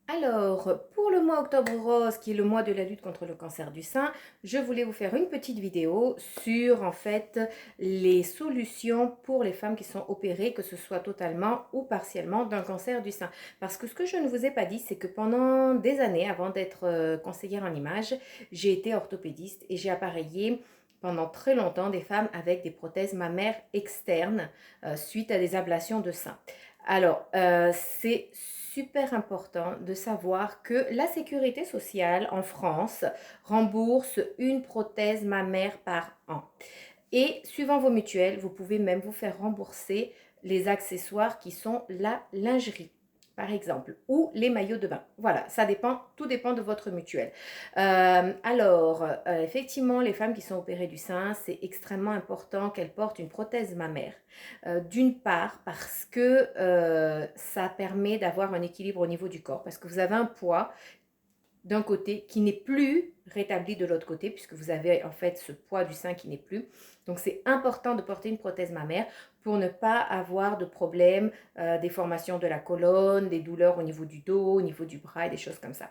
Alors, pour le mois Octobre Rose, qui est le mois de la lutte contre le cancer du sein, je voulais vous faire une petite vidéo sur en fait les solutions pour les femmes qui sont opérées, que ce soit totalement ou partiellement d'un cancer du sein. Parce que ce que je ne vous ai pas dit, c'est que pendant des années, avant d'être conseillère en image, j'ai été orthopédiste et j'ai appareillé pendant très longtemps des femmes avec des prothèses mammaires externes suite à des ablations de sein. Alors, c'est super important de savoir que la sécurité sociale en France rembourse une prothèse mammaire par an. Et suivant vos mutuelles, vous pouvez même vous faire rembourser les accessoires qui sont la lingerie, par exemple, ou les maillots de bain. Voilà, ça dépend, tout dépend de votre mutuelle. Effectivement, les femmes qui sont opérées du sein, c'est extrêmement important qu'elles portent une prothèse mammaire. D'une part, parce que ça permet d'avoir un équilibre au niveau du corps, parce que vous avez un poids d'un côté qui n'est plus rétabli de l'autre côté, puisque vous avez en fait ce poids du sein qui n'est plus. Donc c'est important de porter une prothèse mammaire pour ne pas avoir de problèmes, des formations de la colonne, des douleurs au niveau du dos, au niveau du bras et des choses comme ça.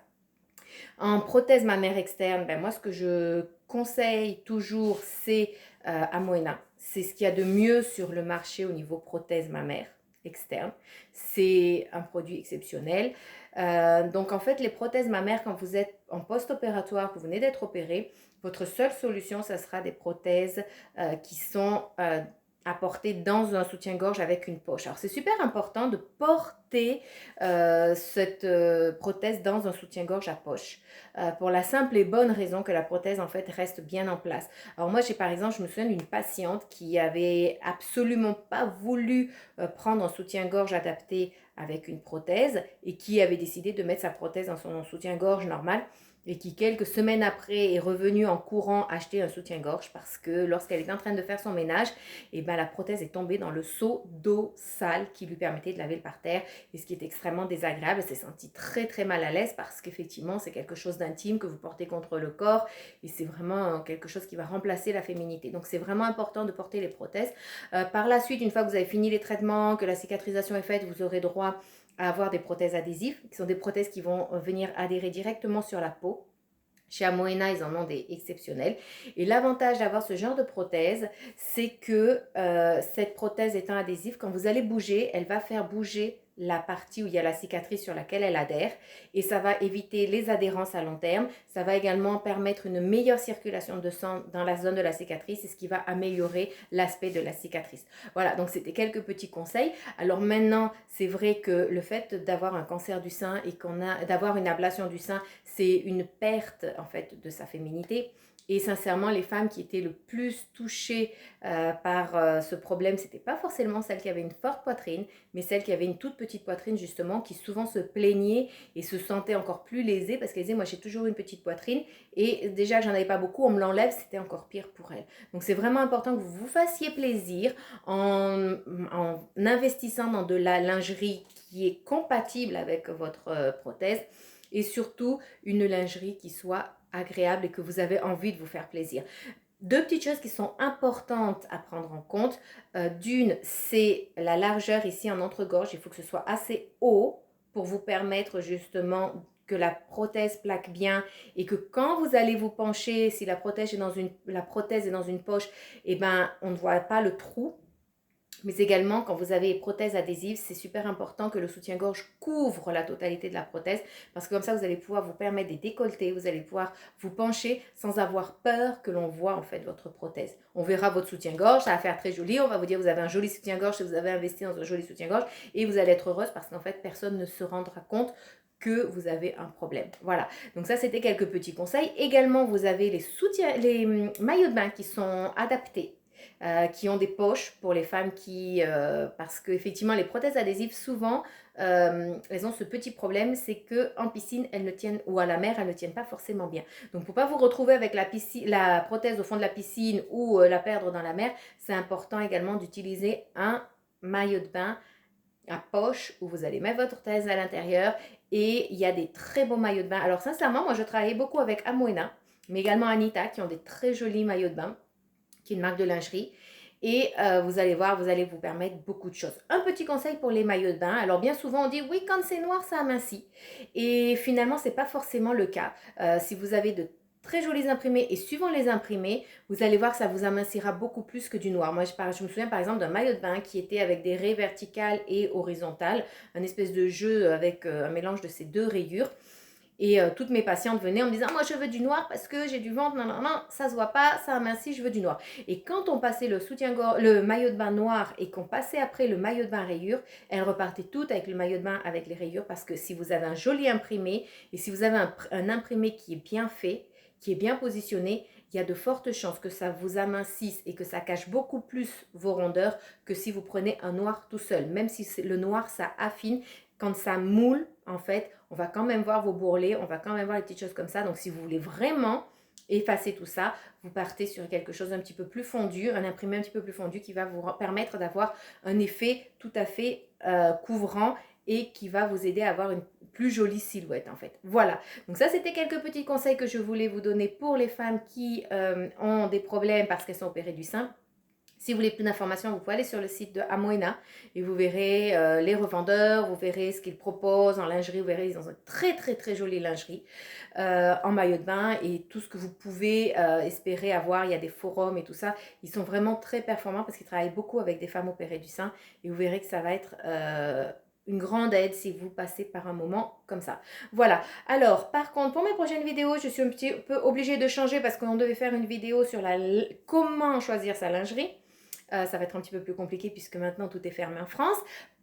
En prothèse mammaire externe, ben moi ce que je conseille toujours c'est Amoena. C'est ce qu'il y a de mieux sur le marché au niveau prothèse mammaire externe. C'est un produit exceptionnel. Donc en fait les prothèses mammaires quand vous êtes en post-opératoire, que vous venez d'être opéré, votre seule solution ça sera des prothèses qui sont à porter dans un soutien-gorge avec une poche. Alors c'est super important de porter cette prothèse dans un soutien-gorge à poche pour la simple et bonne raison que la prothèse en fait reste bien en place. Alors moi j'ai par exemple, je me souviens d'une patiente qui avait absolument pas voulu prendre un soutien-gorge adapté avec une prothèse et qui avait décidé de mettre sa prothèse dans son soutien-gorge normal et qui quelques semaines après est revenue en courant acheter un soutien-gorge parce que lorsqu'elle était en train de faire son ménage, et ben la prothèse est tombée dans le seau d'eau sale qui lui permettait de laver le parterre, et ce qui est extrêmement désagréable. Elle s'est sentie très très mal à l'aise parce qu'effectivement c'est quelque chose d'intime que vous portez contre le corps et c'est vraiment quelque chose qui va remplacer la féminité. Donc c'est vraiment important de porter les prothèses. Par la suite, une fois que vous avez fini les traitements, que la cicatrisation est faite, vous aurez droit à avoir des prothèses adhésives, qui sont des prothèses qui vont venir adhérer directement sur la peau. Chez Amoena, ils en ont des exceptionnels. Et l'avantage d'avoir ce genre de prothèse, c'est que cette prothèse étant adhésive, quand vous allez bouger, elle va faire bouger la partie où il y a la cicatrice sur laquelle elle adhère et ça va éviter les adhérences à long terme. Ça va également permettre une meilleure circulation de sang dans la zone de la cicatrice et ce qui va améliorer l'aspect de la cicatrice. Voilà, donc c'était quelques petits conseils. Alors maintenant, c'est vrai que le fait d'avoir un cancer du sein et d'avoir une ablation du sein, c'est une perte en fait de sa féminité. Et sincèrement, les femmes qui étaient le plus touchées par ce problème, c'était pas forcément celles qui avaient une forte poitrine, mais celles qui avaient une toute petite poitrine justement, qui souvent se plaignaient et se sentaient encore plus lésées parce qu'elles disaient moi j'ai toujours une petite poitrine et déjà que j'en avais pas beaucoup, on me l'enlève, c'était encore pire pour elles. Donc c'est vraiment important que vous vous fassiez plaisir en investissant dans de la lingerie qui est compatible avec votre prothèse et surtout une lingerie qui soit agréable et que vous avez envie de vous faire plaisir. Deux petites choses qui sont importantes à prendre en compte. D'une, c'est la largeur ici en entre-gorge. Il faut que ce soit assez haut pour vous permettre justement que la prothèse plaque bien et que quand vous allez vous pencher, si la prothèse est dans une poche, eh ben, on ne voit pas le trou. Mais également, quand vous avez les prothèses adhésives, c'est super important que le soutien-gorge couvre la totalité de la prothèse parce que comme ça, vous allez pouvoir vous permettre des décolletés, vous allez pouvoir vous pencher sans avoir peur que l'on voit en fait votre prothèse. On verra votre soutien-gorge, ça va faire très joli, on va vous dire vous avez un joli soutien-gorge si vous avez investi dans un joli soutien-gorge et vous allez être heureuse parce qu'en fait, personne ne se rendra compte que vous avez un problème. Voilà, donc ça c'était quelques petits conseils. Également, vous avez les maillots de bain qui sont adaptés qui ont des poches pour les femmes parce qu'effectivement les prothèses adhésives souvent elles ont ce petit problème, c'est que en piscine elles ne tiennent ou à la mer elles ne tiennent pas forcément bien. Donc pour pas vous retrouver avec la prothèse au fond de la piscine ou la perdre dans la mer, c'est important également d'utiliser un maillot de bain à poche où vous allez mettre votre prothèse à l'intérieur et il y a des très beaux maillots de bain. Alors sincèrement, moi je travaillais beaucoup avec Amoena, mais également Anita qui ont des très jolis maillots de bain qui est une marque de lingerie. et vous allez voir, vous allez vous permettre beaucoup de choses. Un petit conseil pour les maillots de bain. Alors bien souvent on dit oui, quand c'est noir ça amincit, et finalement c'est pas forcément le cas. Si vous avez de très jolis imprimés et suivant les imprimés, vous allez voir que ça vous amincira beaucoup plus que du noir. Moi je me souviens par exemple d'un maillot de bain qui était avec des raies verticales et horizontales, un espèce de jeu avec un mélange de ces deux rayures. Et toutes mes patientes venaient en me disant, moi je veux du noir parce que j'ai du ventre, non, non, non, ça se voit pas, ça amincit, je veux du noir. Et quand on passait le maillot de bain noir et qu'on passait après le maillot de bain rayures, elles repartaient toutes avec le maillot de bain avec les rayures, parce que si vous avez un joli imprimé et si vous avez un imprimé qui est bien fait, qui est bien positionné, il y a de fortes chances que ça vous amincisse et que ça cache beaucoup plus vos rondeurs que si vous prenez un noir tout seul. Même si le noir, ça affine, quand ça moule, en fait, on va quand même voir vos bourrelets, on va quand même voir les petites choses comme ça. Donc, si vous voulez vraiment effacer tout ça, vous partez sur quelque chose d'un petit peu plus fondu, un imprimé un petit peu plus fondu qui va vous permettre d'avoir un effet tout à fait couvrant et qui va vous aider à avoir une plus jolie silhouette en fait. Voilà, donc ça c'était quelques petits conseils que je voulais vous donner pour les femmes qui ont des problèmes parce qu'elles sont opérées du sein. Si vous voulez plus d'informations, vous pouvez aller sur le site de Amoena et vous verrez les revendeurs, vous verrez ce qu'ils proposent en lingerie, vous verrez ils ont une très très très jolie lingerie en maillot de bain et tout ce que vous pouvez espérer avoir. Il y a des forums et tout ça, ils sont vraiment très performants parce qu'ils travaillent beaucoup avec des femmes opérées du sein et vous verrez que ça va être une grande aide si vous passez par un moment comme ça. Voilà. Alors, par contre, pour mes prochaines vidéos, je suis un petit peu obligée de changer parce qu'on devait faire une vidéo sur comment choisir sa lingerie. Ça va être un petit peu plus compliqué puisque maintenant tout est fermé en France.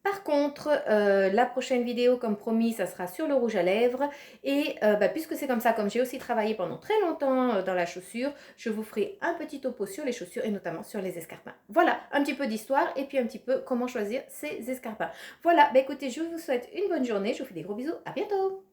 Par contre, la prochaine vidéo, comme promis, ça sera sur le rouge à lèvres. Et puisque c'est comme ça, comme j'ai aussi travaillé pendant très longtemps dans la chaussure, je vous ferai un petit topo sur les chaussures et notamment sur les escarpins. Voilà, un petit peu d'histoire et puis un petit peu comment choisir ces escarpins. Voilà, écoutez, je vous souhaite une bonne journée. Je vous fais des gros bisous. À bientôt!